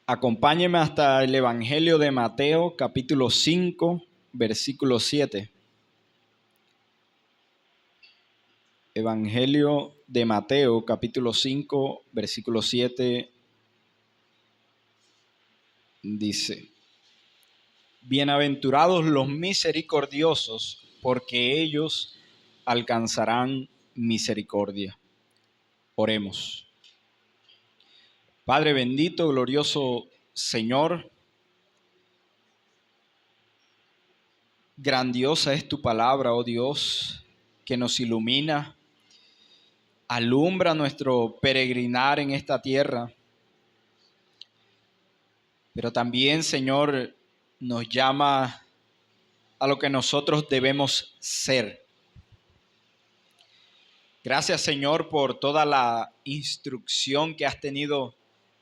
Acompáñeme hasta el Evangelio de Mateo, capítulo 5, versículo 7. Evangelio de Mateo, capítulo 5, versículo 7, dice: Bienaventurados los misericordiosos, porque ellos alcanzarán misericordia. Oremos. Padre bendito, glorioso Señor, grandiosa es tu palabra, oh Dios, que nos ilumina, alumbra nuestro peregrinar en esta tierra, pero también, Señor, nos llama a lo que nosotros debemos ser. Gracias, Señor, por toda la instrucción que has tenido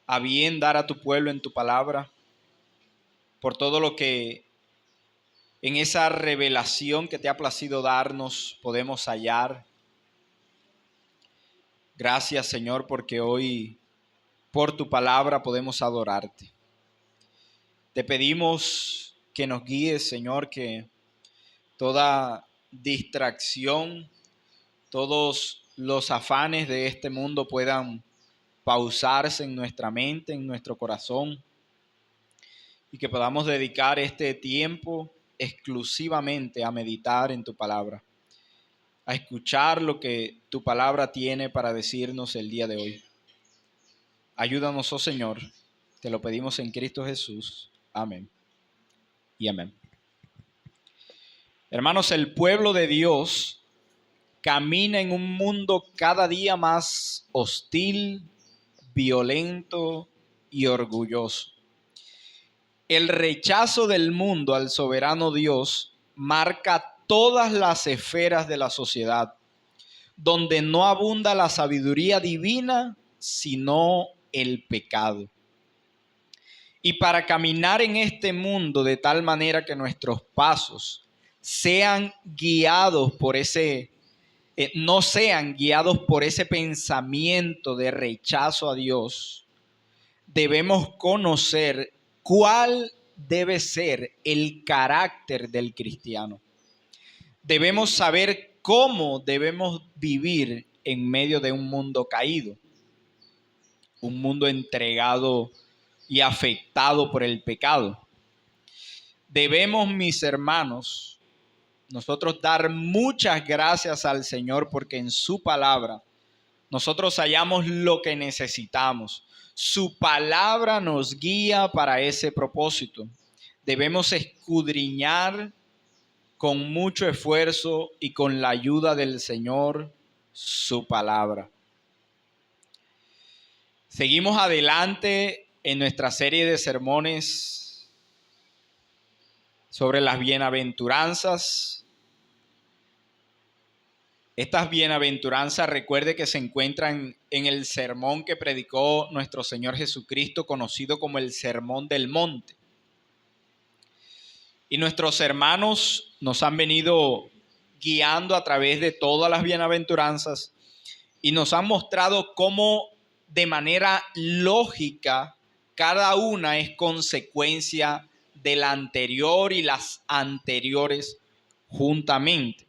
a bien dar a tu pueblo en tu palabra, por todo lo que en esa revelación que te ha placido darnos podemos hallar. Gracias, Señor, porque hoy por tu palabra podemos adorarte. Te pedimos que nos guíes, Señor, que toda distracción, todos los afanes de este mundo puedan pausarse en nuestra mente, en nuestro corazón, y que podamos dedicar este tiempo exclusivamente a meditar en tu palabra, a escuchar lo que tu palabra tiene para decirnos el día de hoy. Ayúdanos, oh Señor, te lo pedimos en Cristo Jesús. Amén y amén. Hermanos, el pueblo de Dios camina en un mundo cada día más hostil, violento y orgulloso. El rechazo del mundo al soberano Dios marca todas las esferas de la sociedad, donde no abunda la sabiduría divina, sino el pecado. Y para caminar en este mundo de tal manera que nuestros pasos sean guiados por no sean guiados por ese pensamiento de rechazo a Dios, debemos conocer cuál debe ser el carácter del cristiano. Debemos saber cómo debemos vivir en medio de un mundo caído, un mundo entregado y afectado por el pecado. Debemos, mis hermanos, nosotros dar muchas gracias al Señor porque en su palabra nosotros hallamos lo que necesitamos. Su palabra nos guía para ese propósito. Debemos escudriñar con mucho esfuerzo y con la ayuda del Señor su palabra. Seguimos adelante en nuestra serie de sermones sobre las bienaventuranzas. Estas bienaventuranzas, recuerde que se encuentran en el sermón que predicó nuestro Señor Jesucristo, conocido como el Sermón del Monte. Y nuestros hermanos nos han venido guiando a través de todas las bienaventuranzas y nos han mostrado cómo de manera lógica cada una es consecuencia de la anterior y las anteriores juntamente.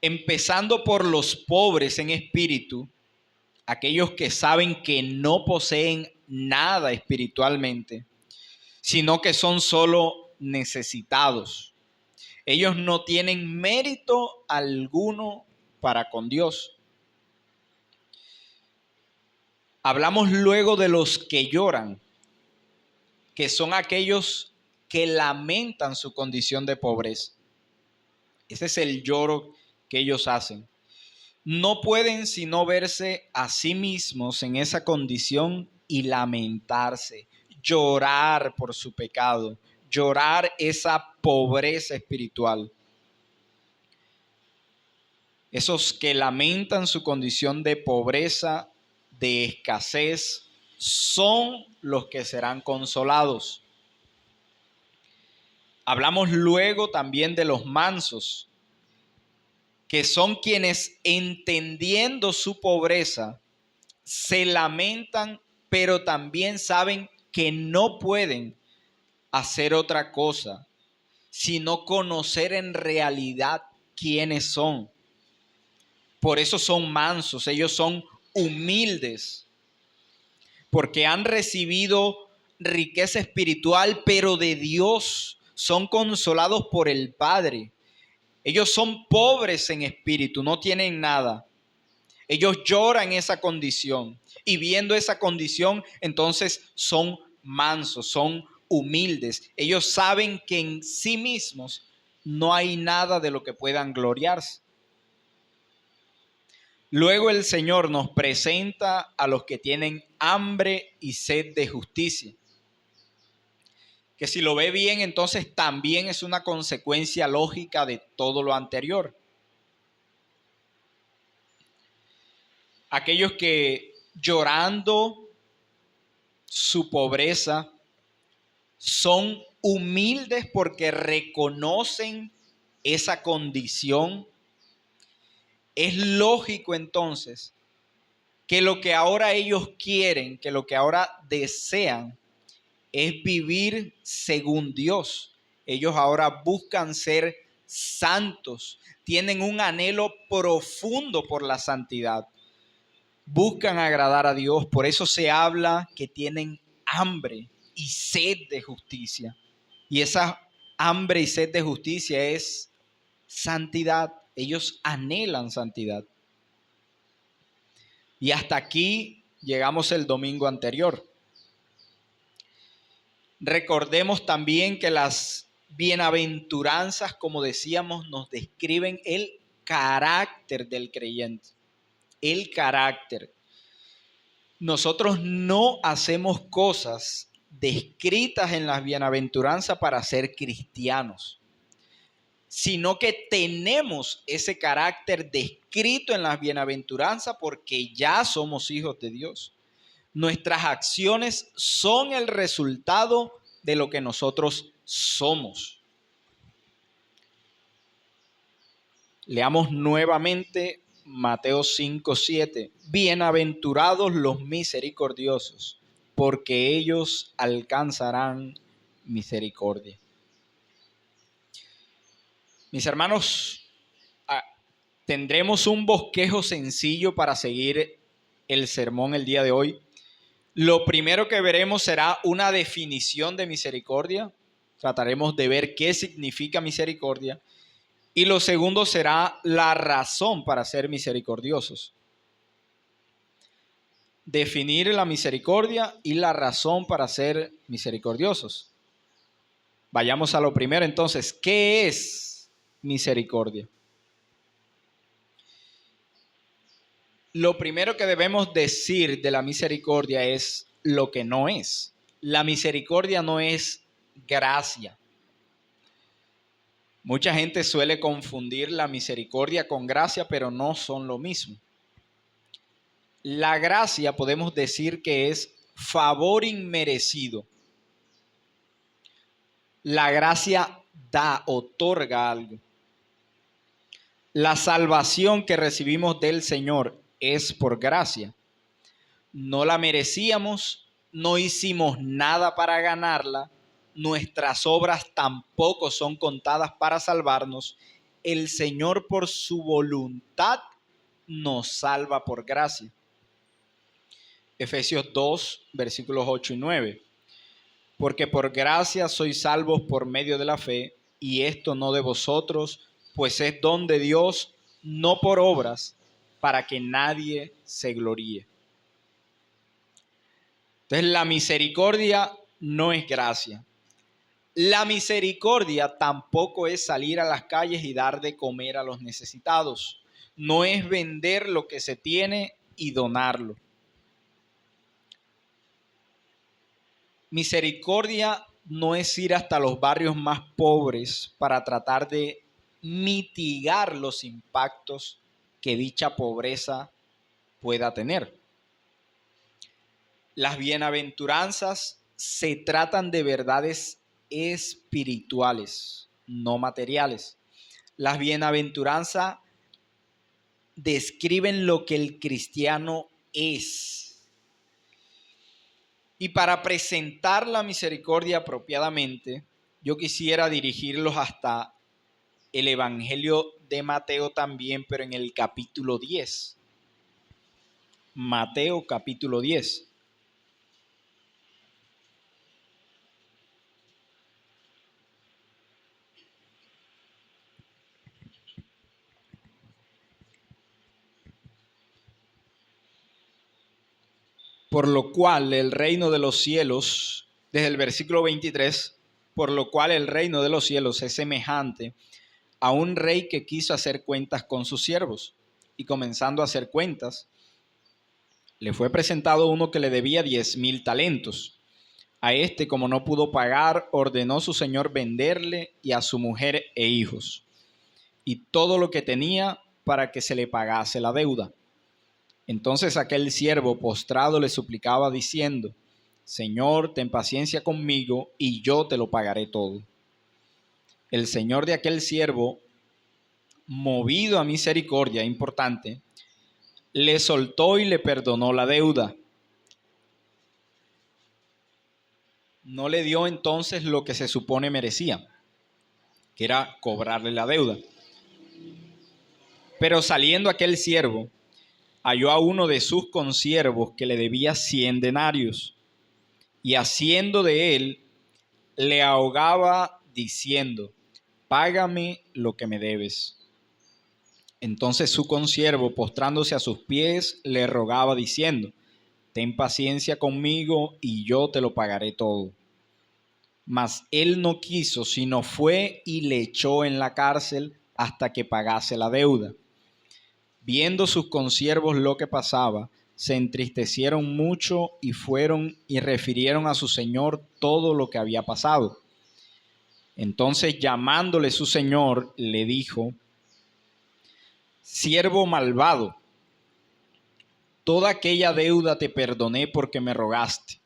Empezando por los pobres en espíritu, aquellos que saben que no poseen nada espiritualmente, sino que son solo necesitados. Ellos no tienen mérito alguno para con Dios. Hablamos luego de los que lloran, que son aquellos que lamentan su condición de pobreza. Ese es el lloro que ellos hacen. No pueden sino verse a sí mismos en esa condición y lamentarse, llorar por su pecado, llorar esa pobreza espiritual. Esos que lamentan su condición de pobreza, de escasez, son los que serán consolados. Hablamos luego también de los mansos, que son quienes, entendiendo su pobreza, se lamentan pero también saben que no pueden hacer otra cosa, sino conocer en realidad quiénes son. Por eso son mansos, ellos son humildes, porque han recibido riqueza espiritual, pero de Dios, son consolados por el Padre. Ellos son pobres en espíritu, no tienen nada. Ellos lloran esa condición y viendo esa condición, entonces son mansos, son humildes. Ellos saben que en sí mismos no hay nada de lo que puedan gloriarse. Luego el Señor nos presenta a los que tienen hambre y sed de justicia. Que si lo ve bien, entonces también es una consecuencia lógica de todo lo anterior. Aquellos que llorando su pobreza son humildes porque reconocen esa condición. Es lógico entonces que lo que ahora ellos quieren, que lo que ahora desean es vivir según Dios. Ellos ahora buscan ser santos, tienen un anhelo profundo por la santidad. Buscan agradar a Dios, por eso se habla que tienen hambre y sed de justicia. Y esa hambre y sed de justicia es santidad. Ellos anhelan santidad. Y hasta aquí llegamos el domingo anterior. Recordemos también que las bienaventuranzas, como decíamos, nos describen el carácter del creyente. El carácter. Nosotros no hacemos cosas descritas en las bienaventuranzas para ser cristianos, sino que tenemos ese carácter descrito en las bienaventuranzas porque ya somos hijos de Dios. Nuestras acciones son el resultado de lo que nosotros somos. Leamos nuevamente Mateo 5:7. Bienaventurados los misericordiosos, porque ellos alcanzarán misericordia. Mis hermanos, tendremos un bosquejo sencillo para seguir el sermón el día de hoy. Lo primero que veremos será una definición de misericordia. Trataremos de ver qué significa misericordia. Y lo segundo será la razón para ser misericordiosos. Definir la misericordia y la razón para ser misericordiosos. Vayamos a lo primero entonces. ¿Qué es misericordia? Lo primero que debemos decir de la misericordia es lo que no es. La misericordia no es gracia. Mucha gente suele confundir la misericordia con gracia, pero no son lo mismo. La gracia podemos decir que es favor inmerecido. La gracia da, otorga algo. La salvación que recibimos del Señor es por gracia. No la merecíamos, no hicimos nada para ganarla, nuestras obras tampoco son contadas para salvarnos. El Señor por su voluntad nos salva por gracia. Efesios 2, versículos 8 y 9. Porque por gracia sois salvos por medio de la fe, y esto no de vosotros, pues es don de Dios, no por obras, para que nadie se gloríe. Entonces la misericordia no es gracia. La misericordia tampoco es salir a las calles y dar de comer a los necesitados. No es vender lo que se tiene y donarlo. Misericordia no es ir hasta los barrios más pobres para tratar de mitigar los impactos que dicha pobreza pueda tener. Las bienaventuranzas se tratan de verdades espirituales, no materiales. Las bienaventuranzas describen lo que el cristiano es. Y para presentar la misericordia apropiadamente, yo quisiera dirigirlos hasta el Evangelio de Mateo también, pero en el capítulo 10. Mateo capítulo 10. Por lo cual el reino de los cielos, desde el versículo 23, por lo cual el reino de los cielos es semejante a un rey que quiso hacer cuentas con sus siervos, y comenzando a hacer cuentas, le fue presentado uno que le debía 10,000 talentos. A este, como no pudo pagar, ordenó su señor venderle y a su mujer e hijos, y todo lo que tenía para que se le pagase la deuda. Entonces aquel siervo postrado le suplicaba diciendo: Señor, ten paciencia conmigo y yo te lo pagaré todo. El señor de aquel siervo, movido a misericordia, importante, le soltó y le perdonó la deuda. No le dio entonces lo que se supone merecía, que era cobrarle la deuda. Pero saliendo aquel siervo, halló a uno de sus consiervos que le debía 100 denarios, y haciendo de él, le ahogaba diciendo: Págame lo que me debes. Entonces su consiervo, postrándose a sus pies, le rogaba diciendo: Ten paciencia conmigo y yo te lo pagaré todo. Mas él no quiso, sino fue y le echó en la cárcel hasta que pagase la deuda. Viendo sus consiervos lo que pasaba, se entristecieron mucho y fueron y refirieron a su señor todo lo que había pasado. Entonces, llamándole su señor, le dijo: Siervo malvado, toda aquella deuda te perdoné porque me rogaste.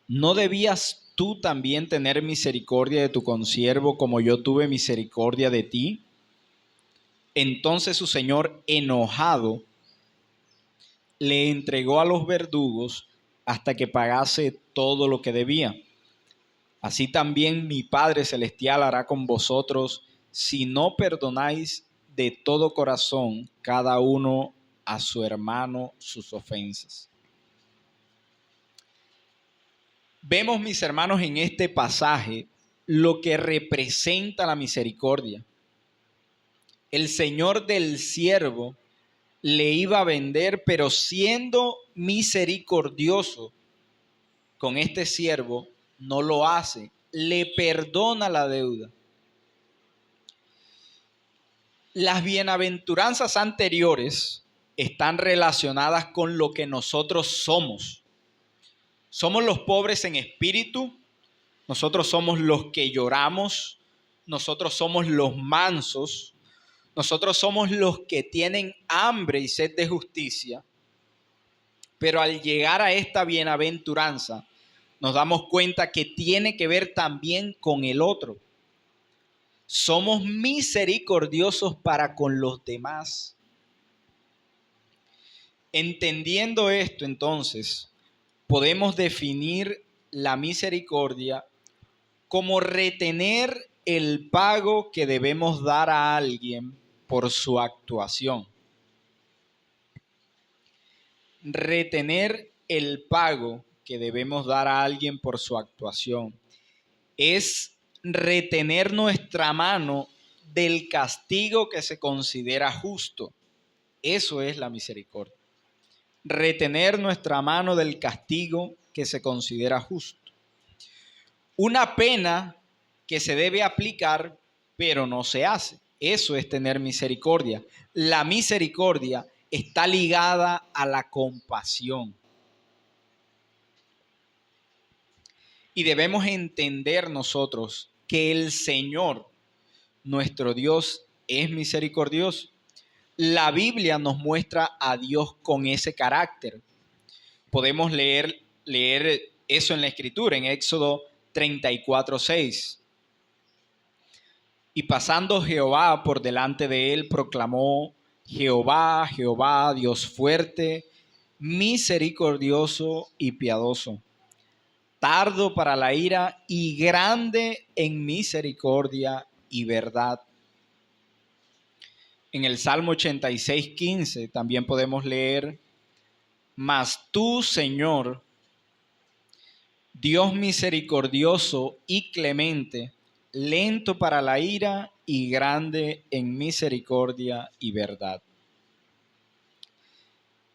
¿No debías tú también tener misericordia de tu consiervo como yo tuve misericordia de ti? Entonces su señor, enojado, le entregó a los verdugos hasta que pagase todo lo que debía. Así también mi Padre Celestial hará con vosotros si no perdonáis de todo corazón cada uno a su hermano sus ofensas. Vemos, mis hermanos, en este pasaje lo que representa la misericordia. El señor del siervo le iba a vender, pero siendo misericordioso con este siervo, no lo hace, le perdona la deuda. Las bienaventuranzas anteriores están relacionadas con lo que nosotros somos. Somos los pobres en espíritu, nosotros somos los que lloramos, nosotros somos los mansos, nosotros somos los que tienen hambre y sed de justicia. Pero al llegar a esta bienaventuranza, nos damos cuenta que tiene que ver también con el otro. Somos misericordiosos para con los demás. Entendiendo esto, entonces, podemos definir la misericordia como retener el pago que debemos dar a alguien por su actuación. Retener el pago que debemos dar a alguien por su actuación es retener nuestra mano del castigo que se considera justo. Eso es la misericordia. Retener nuestra mano del castigo que se considera justo. Una pena que se debe aplicar, pero no se hace. Eso es tener misericordia. La misericordia está ligada a la compasión. Y debemos entender nosotros que el Señor, nuestro Dios, es misericordioso. La Biblia nos muestra a Dios con ese carácter. Podemos leer eso en la Escritura, en Éxodo 34:6. Y pasando Jehová por delante de él, proclamó: Jehová, Jehová, Dios fuerte, misericordioso y piadoso, tardo para la ira y grande en misericordia y verdad. En el Salmo 86:15 también podemos leer: Mas tú, Señor, Dios misericordioso y clemente, lento para la ira y grande en misericordia y verdad.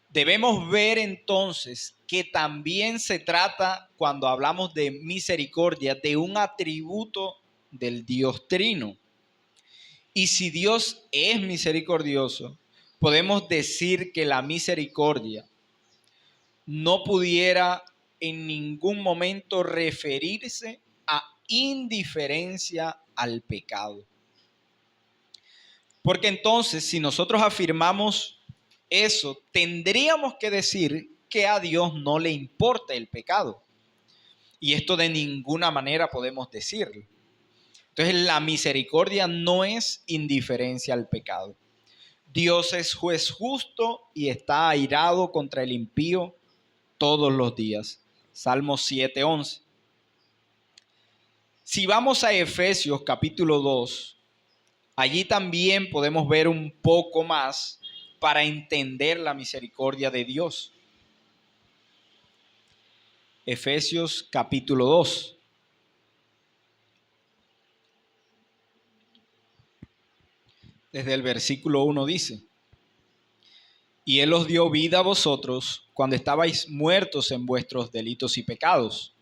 Debemos ver entonces que también se trata, cuando hablamos de misericordia, de un atributo del Dios Trino. Y si Dios es misericordioso, podemos decir que la misericordia no pudiera en ningún momento referirse a indiferencia al pecado. Porque entonces, si nosotros afirmamos eso, tendríamos que decir que a Dios no le importa el pecado. Y esto de ninguna manera podemos decirlo. Entonces, la misericordia no es indiferencia al pecado. Dios es juez justo y está airado contra el impío todos los días. Salmo 7:11. Si vamos a Efesios capítulo 2, allí también podemos ver un poco más para entender la misericordia de Dios. Efesios capítulo 2. Desde el versículo 1 dice: Y Él os dio vida a vosotros cuando estabais muertos en vuestros delitos y pecados,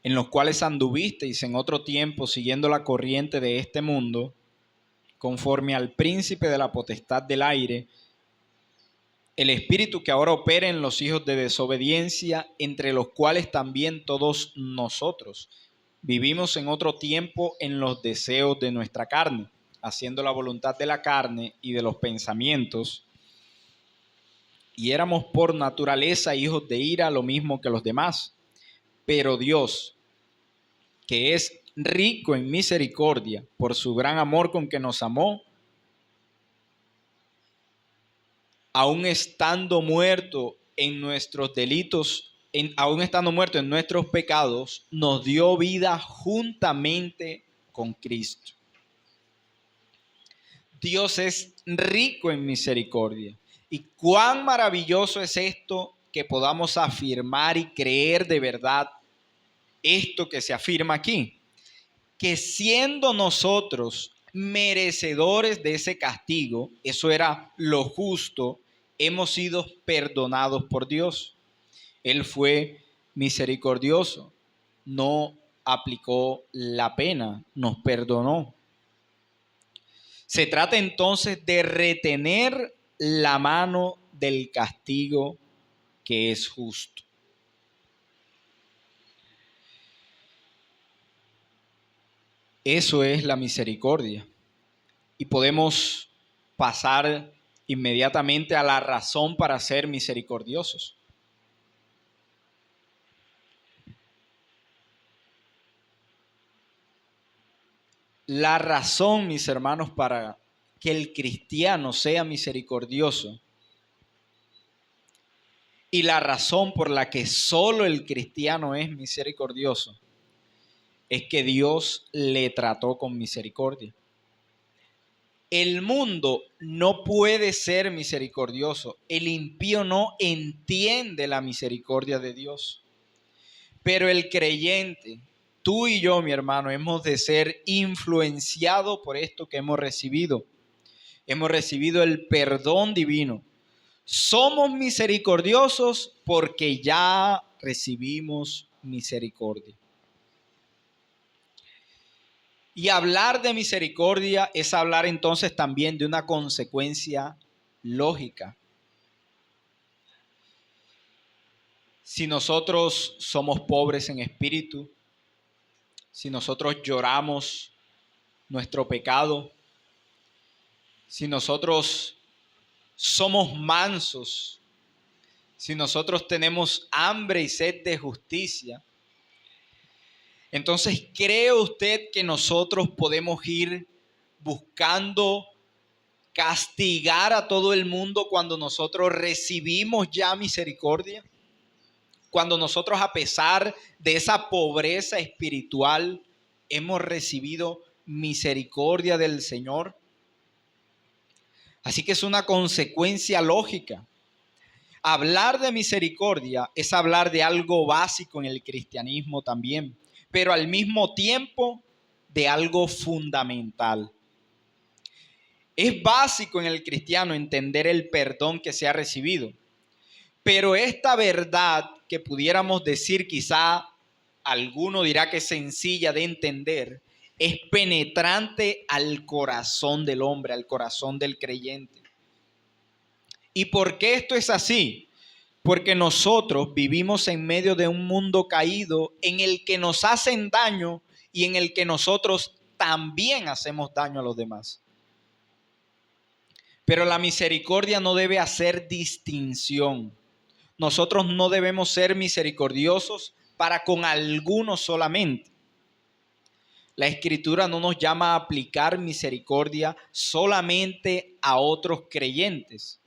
en los cuales anduvisteis en otro tiempo siguiendo la corriente de este mundo, conforme al príncipe de la potestad del aire, el espíritu que ahora opera en los hijos de desobediencia, entre los cuales también todos nosotros vivimos en otro tiempo en los deseos de nuestra carne, haciendo la voluntad de la carne y de los pensamientos, y éramos por naturaleza hijos de ira, lo mismo que los demás. Pero Dios, que es rico en misericordia, por su gran amor con que nos amó, aun estando muerto en nuestros delitos, aun estando muerto en nuestros pecados, nos dio vida juntamente con Cristo. Dios es rico en misericordia. Y cuán maravilloso es esto, que podamos afirmar y creer de verdad esto que se afirma aquí, que siendo nosotros merecedores de ese castigo, eso era lo justo, hemos sido perdonados por Dios. Él fue misericordioso, no aplicó la pena, nos perdonó. Se trata entonces de retener la mano del castigo que es justo. Eso es la misericordia. Y podemos pasar inmediatamente a la razón para ser misericordiosos. La razón, mis hermanos, para que el cristiano sea misericordioso, y la razón por la que solo el cristiano es misericordioso, es que Dios le trató con misericordia. El mundo no puede ser misericordioso. El impío no entiende la misericordia de Dios. Pero el creyente, tú y yo, mi hermano, hemos de ser influenciados por esto que hemos recibido. Hemos recibido el perdón divino. Somos misericordiosos porque ya recibimos misericordia. Y hablar de misericordia es hablar entonces también de una consecuencia lógica. Si nosotros somos pobres en espíritu, si nosotros lloramos nuestro pecado, si nosotros somos mansos, si nosotros tenemos hambre y sed de justicia, entonces, ¿cree usted que nosotros podemos ir buscando castigar a todo el mundo cuando nosotros recibimos ya misericordia? Cuando nosotros, a pesar de esa pobreza espiritual, hemos recibido misericordia del Señor. Así que es una consecuencia lógica. Hablar de misericordia es hablar de algo básico en el cristianismo también, pero al mismo tiempo de algo fundamental. Es básico en el cristiano entender el perdón que se ha recibido, pero esta verdad que pudiéramos decir, quizá alguno dirá que es sencilla de entender, es penetrante al corazón del hombre, al corazón del creyente. ¿Y por qué esto es así? Porque nosotros vivimos en medio de un mundo caído en el que nos hacen daño y en el que nosotros también hacemos daño a los demás. Pero la misericordia no debe hacer distinción. Nosotros no debemos ser misericordiosos para con algunos solamente. La Escritura no nos llama a aplicar misericordia solamente a otros creyentes.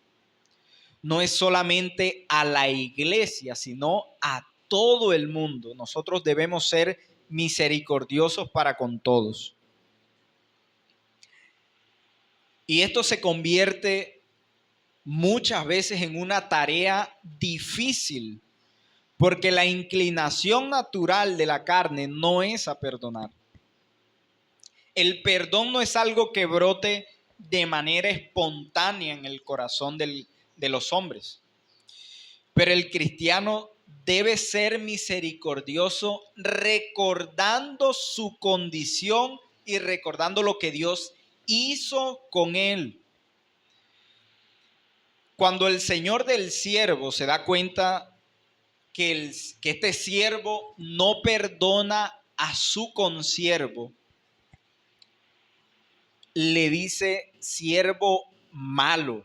No es solamente a la iglesia, sino a todo el mundo. Nosotros debemos ser misericordiosos para con todos. Y esto se convierte muchas veces en una tarea difícil, porque la inclinación natural de la carne no es a perdonar. El perdón no es algo que brote de manera espontánea en el corazón de los hombres. Pero el cristiano debe ser misericordioso recordando su condición y recordando lo que Dios hizo con él. Cuando el señor del siervo se da cuenta que este siervo no perdona a su consiervo, le dice siervo malo.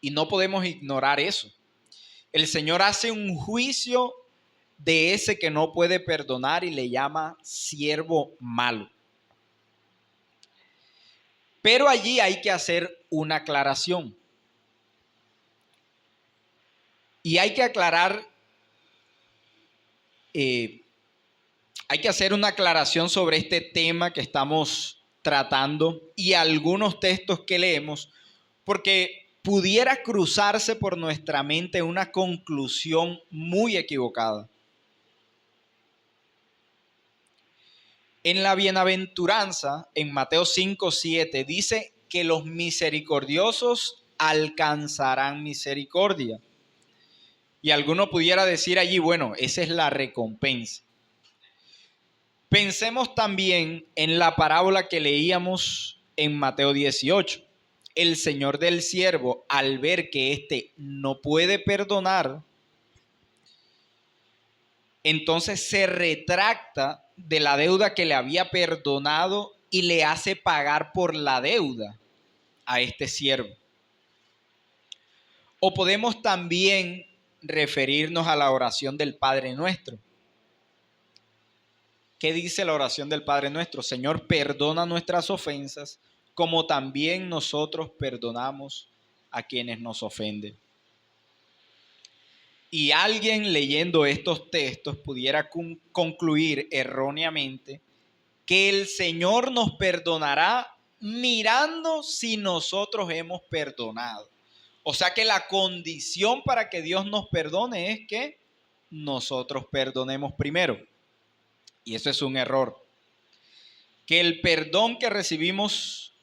Y no podemos ignorar eso. El Señor hace un juicio de ese que no puede perdonar y le llama siervo malo. Pero allí hay que hacer una aclaración. Y hay que aclarar, hay que hacer una aclaración sobre este tema que estamos tratando y algunos textos que leemos, porque pudiera cruzarse por nuestra mente una conclusión muy equivocada. En la bienaventuranza, en Mateo 5:7, dice que los misericordiosos alcanzarán misericordia. Y alguno pudiera decir allí, bueno, esa es la recompensa. Pensemos también en la parábola que leíamos en Mateo 18. El señor del siervo, al ver que éste no puede perdonar, entonces se retracta de la deuda que le había perdonado y le hace pagar por la deuda a este siervo. O podemos también referirnos a la oración del Padre Nuestro. ¿Qué dice la oración del Padre Nuestro? Señor, perdona nuestras ofensas, como también nosotros perdonamos a quienes nos ofenden. Y alguien leyendo estos textos pudiera concluir erróneamente que el Señor nos perdonará mirando si nosotros hemos perdonado. O sea que la condición para que Dios nos perdone es que nosotros perdonemos primero. Y eso es un error. Que el perdón que recibimos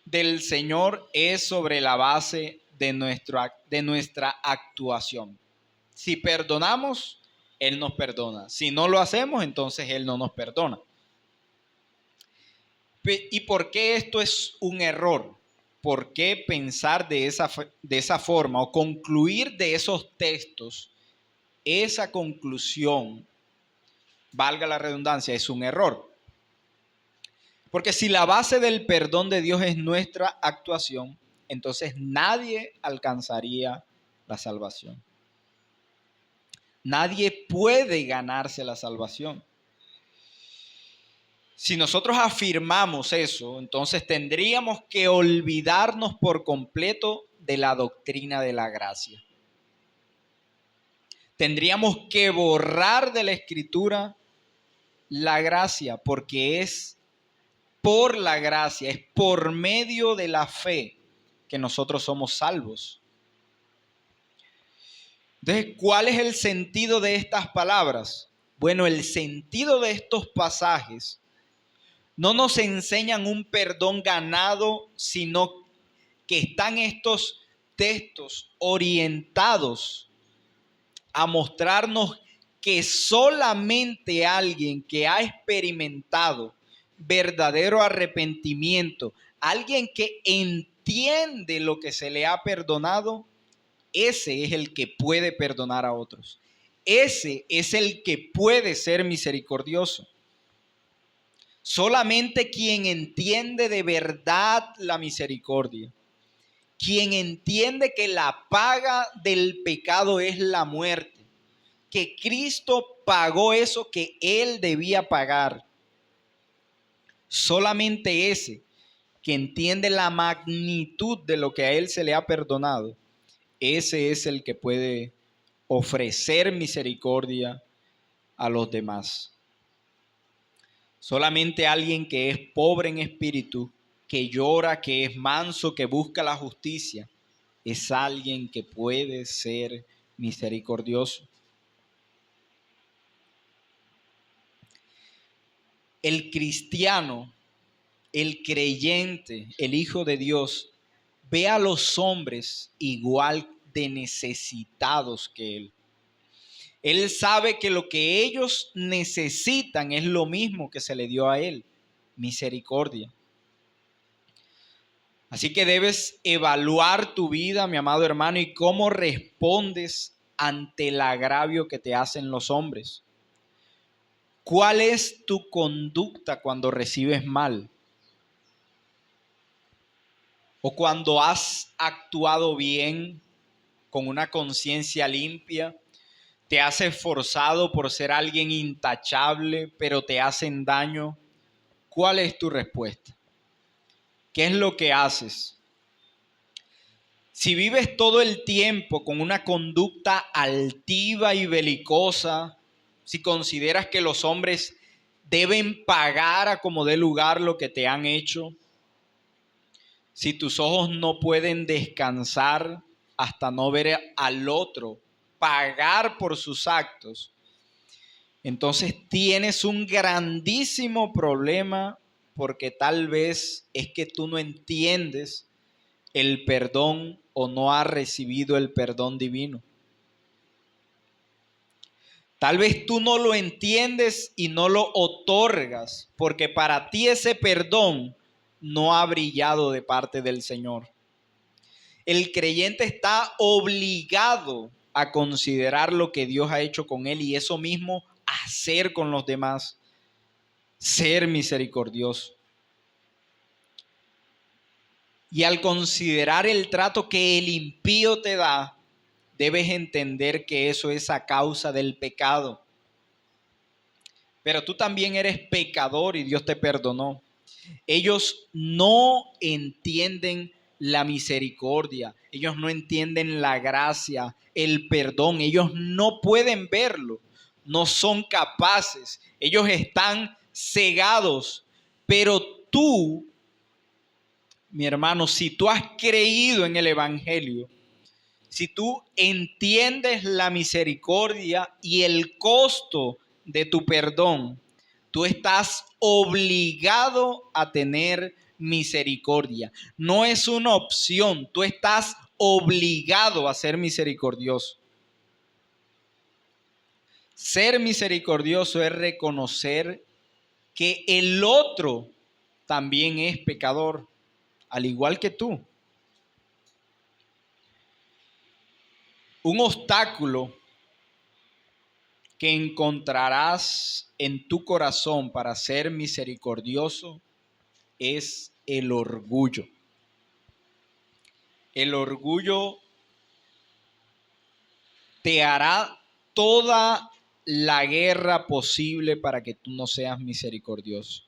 del Señor es sobre la base de nuestra actuación. Si perdonamos, Él nos perdona. Si no lo hacemos, entonces Él no nos perdona. ¿Y por qué esto es un error? ¿Por qué pensar de esa forma o concluir de esos textos esa conclusión, valga la redundancia, es un error? Porque si la base del perdón de Dios es nuestra actuación, entonces nadie alcanzaría la salvación. Nadie puede ganarse la salvación. Si nosotros afirmamos eso, entonces tendríamos que olvidarnos por completo de la doctrina de la gracia. Tendríamos que borrar de la Escritura la gracia, porque es por la gracia, es por medio de la fe que nosotros somos salvos. Entonces, ¿cuál es el sentido de estas palabras? Bueno, el sentido de estos pasajes no nos enseñan un perdón ganado, sino que están estos textos orientados a mostrarnos que solamente alguien que ha experimentado verdadero arrepentimiento, alguien que entiende lo que se le ha perdonado, ese es el que puede perdonar a otros. Ese es el que puede ser misericordioso. Solamente quien entiende de verdad la misericordia, quien entiende que la paga del pecado es la muerte, que Cristo pagó eso que Él debía pagar. Solamente ese que entiende la magnitud de lo que a Él se le ha perdonado, ese es el que puede ofrecer misericordia a los demás. Solamente alguien que es pobre en espíritu, que llora, que es manso, que busca la justicia, es alguien que puede ser misericordioso. El cristiano, el creyente, el Hijo de Dios, ve a los hombres igual de necesitados que Él. Él sabe que lo que ellos necesitan es lo mismo que se le dio a Él, misericordia. Así que debes evaluar tu vida, mi amado hermano, y cómo respondes ante el agravio que te hacen los hombres. ¿Cuál es tu conducta cuando recibes mal? ¿O cuando has actuado bien, con una conciencia limpia? ¿Te has esforzado por ser alguien intachable, pero te hacen daño? ¿Cuál es tu respuesta? ¿Qué es lo que haces? Si vives todo el tiempo con una conducta altiva y belicosa, si consideras que los hombres deben pagar a como dé lugar lo que te han hecho, si tus ojos no pueden descansar hasta no ver al otro pagar por sus actos, entonces tienes un grandísimo problema, porque tal vez es que tú no entiendes el perdón o no has recibido el perdón divino. Tal vez tú no lo entiendes y no lo otorgas, porque para ti ese perdón no ha brillado de parte del Señor. El creyente está obligado a considerar lo que Dios ha hecho con él y eso mismo hacer con los demás, ser misericordioso. Y al considerar el trato que el impío te da, debes entender que eso es a causa del pecado. Pero tú también eres pecador y Dios te perdonó. Ellos no entienden la misericordia, ellos no entienden la gracia, el perdón, ellos no pueden verlo, no son capaces, ellos están cegados. Pero tú, mi hermano, si tú has creído en el Evangelio, si tú entiendes la misericordia y el costo de tu perdón, tú estás obligado a tener misericordia. No es una opción, tú estás obligado a ser misericordioso. Ser misericordioso es reconocer que el otro también es pecador, al igual que tú. Un obstáculo que encontrarás en tu corazón para ser misericordioso es el orgullo. El orgullo te hará toda la guerra posible para que tú no seas misericordioso.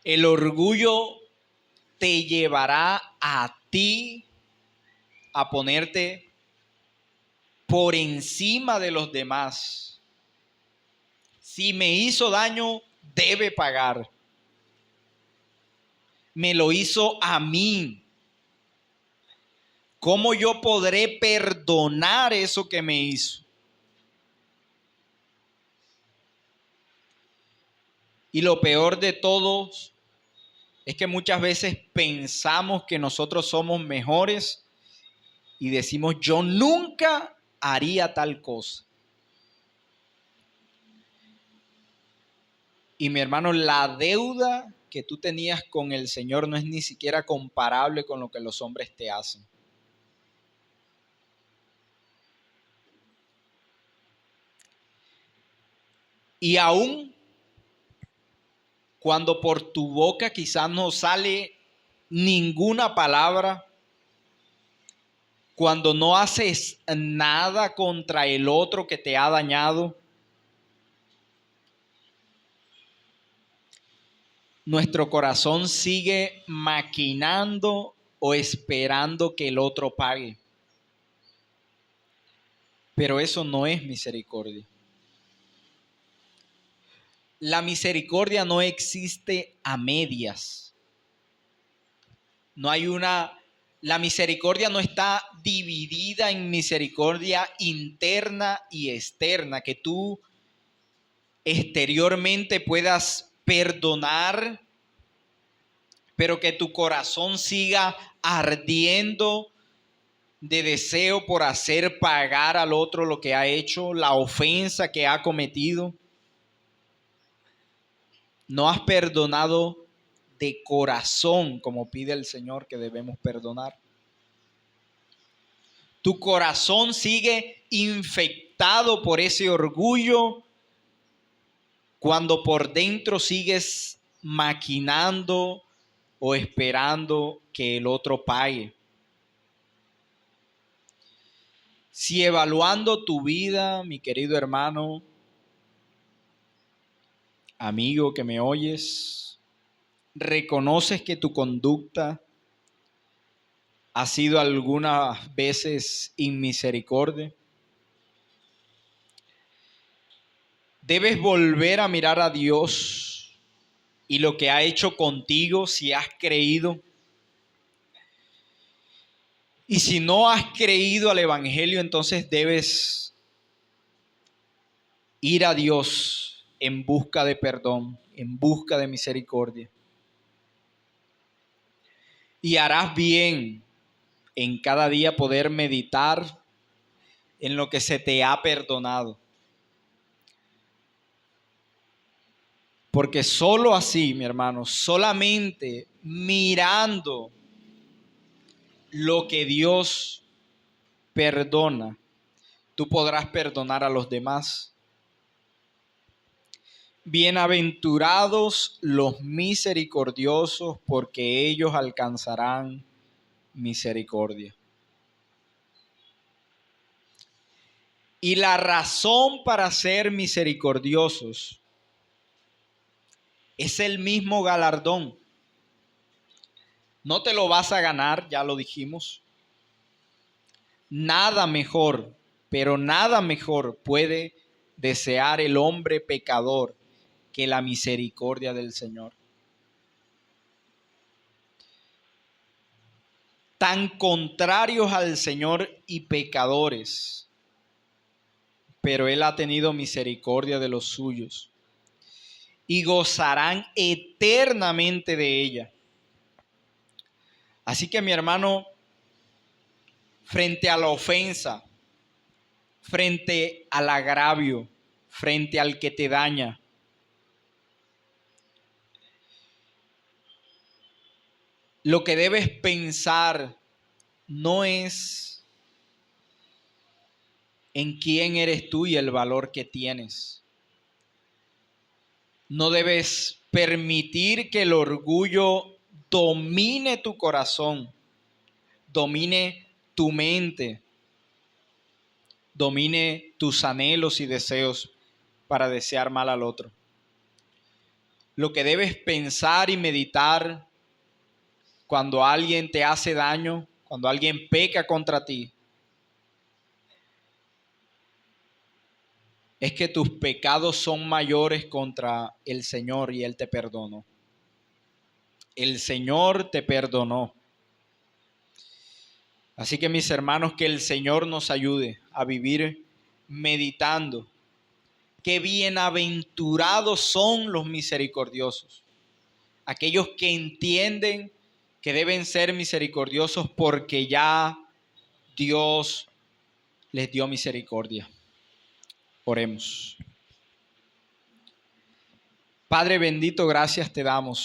El orgullo te llevará a ti a ponerte por encima de los demás. Si me hizo daño, debe pagar. Me lo hizo a mí. ¿Cómo yo podré perdonar eso que me hizo? Y lo peor de todos es que muchas veces pensamos que nosotros somos mejores y decimos, yo nunca haría tal cosa. Y mi hermano, la deuda que tú tenías con el Señor no es ni siquiera comparable con lo que los hombres te hacen. Y aún cuando por tu boca quizás no sale ninguna palabra, cuando no haces nada contra el otro que te ha dañado, nuestro corazón sigue maquinando o esperando que el otro pague. Pero eso no es misericordia. La misericordia no existe a medias. La misericordia no está dividida en misericordia interna y externa, que tú exteriormente puedas perdonar, pero que tu corazón siga ardiendo de deseo por hacer pagar al otro lo que ha hecho, la ofensa que ha cometido. No has perdonado de corazón como pide el Señor que debemos perdonar. Tu corazón sigue infectado por ese orgullo cuando por dentro sigues maquinando o esperando que el otro pague. Si evaluando tu vida, mi querido hermano, amigo que me oyes, reconoces que tu conducta ha sido algunas veces inmisericordia, debes volver a mirar a Dios y lo que ha hecho contigo si has creído. Y si no has creído al Evangelio, entonces debes ir a Dios en busca de perdón, en busca de misericordia. Y harás bien en cada día poder meditar en lo que se te ha perdonado. Porque solo así, mi hermano, solamente mirando lo que Dios perdona, tú podrás perdonar a los demás. Bienaventurados los misericordiosos, porque ellos alcanzarán misericordia. Y la razón para ser misericordiosos es el mismo galardón. No te lo vas a ganar, ya lo dijimos. Nada mejor, pero nada mejor puede desear el hombre pecador que la misericordia del Señor. Tan contrarios al Señor y pecadores, pero Él ha tenido misericordia de los suyos y gozarán eternamente de ella. Así que, mi hermano, frente a la ofensa, frente al agravio, frente al que te daña, lo que debes pensar no es en quién eres tú y el valor que tienes. No debes permitir que el orgullo domine tu corazón, domine tu mente, domine tus anhelos y deseos para desear mal al otro. Lo que debes pensar y meditar cuando alguien te hace daño, cuando alguien peca contra ti, es que tus pecados son mayores contra el Señor y Él te perdonó. El Señor te perdonó. Así que mis hermanos, que el Señor nos ayude a vivir meditando. Qué bienaventurados son los misericordiosos. Aquellos que entienden que deben ser misericordiosos porque ya Dios les dio misericordia. Oremos. Padre bendito, gracias te damos